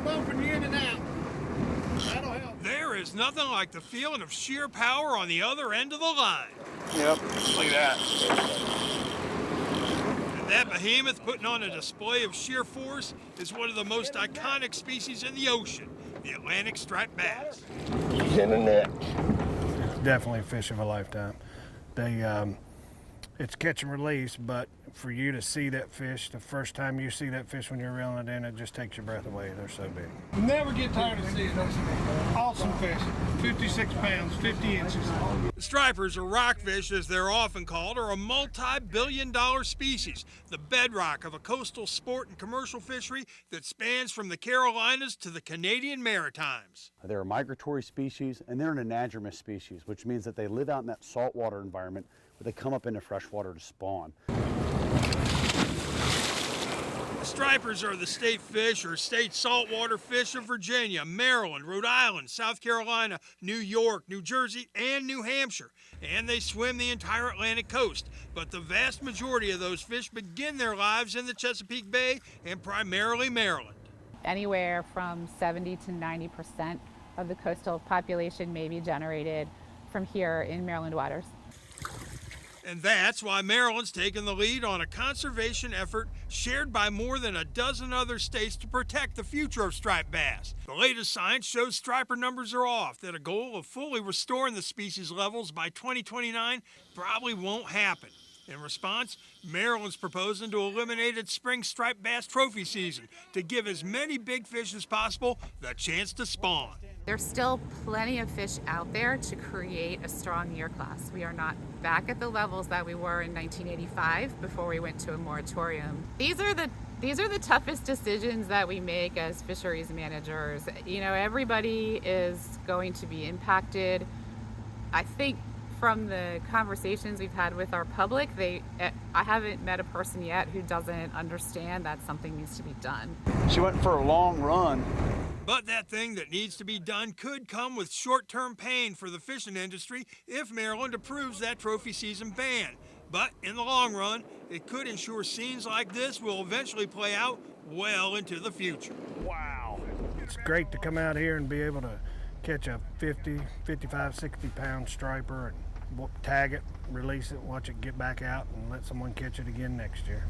bumping you in and out. That'll help. There is nothing like the feeling of sheer power on the other end of the line. Yep, look at that. And that behemoth putting on a display of sheer force is one of the most iconic species in the ocean, the Atlantic striped bass. He's in the net. It's definitely a fish of a lifetime. It's catch and release, but for you to see that fish, the first time you see that fish when you're reeling it in, it just takes your breath away. They're so big. Never get tired of seeing those. Awesome fish. 56 pounds, 50 inches. Stripers, or rockfish as they're often called, are a multi-billion-dollar species, the bedrock of a coastal sport and commercial fishery that spans from the Carolinas to the Canadian Maritimes. They're a migratory species, and they're an anadromous species, which means that they live out in that saltwater environment, but they come up into freshwater to spawn. Stripers are the state fish or state saltwater fish of Virginia, Maryland, Rhode Island, South Carolina, New York, New Jersey, and New Hampshire. And they swim the entire Atlantic coast. But the vast majority of those fish begin their lives in the Chesapeake Bay and primarily Maryland. Anywhere from 70 to 90% of the coastal population may be generated from here in Maryland waters. And that's why Maryland's taken the lead on a conservation effort shared by more than a dozen other states to protect the future of striped bass. The latest science shows striper numbers are off, that a goal of fully restoring the species levels by 2029 probably won't happen. In response, Maryland's proposing to eliminate its spring striped bass trophy season to give as many big fish as possible the chance to spawn. There's still plenty of fish out there to create a strong year class. We are not back at the levels that we were in 1985 before we went to a moratorium. These are the toughest decisions that we make as fisheries managers. You know, everybody is going to be impacted. I think from the conversations we've had with our public, I haven't met a person yet who doesn't understand that something needs to be done. She went for a long run. But that thing that needs to be done could come with short-term pain for the fishing industry if Maryland approves that trophy season ban. But in the long run, it could ensure scenes like this will eventually play out well into the future. Wow. It's great to come out here and be able to catch a 50, 55, 60 pound striper and tag it, release it, watch it get back out, and let someone catch it again next year.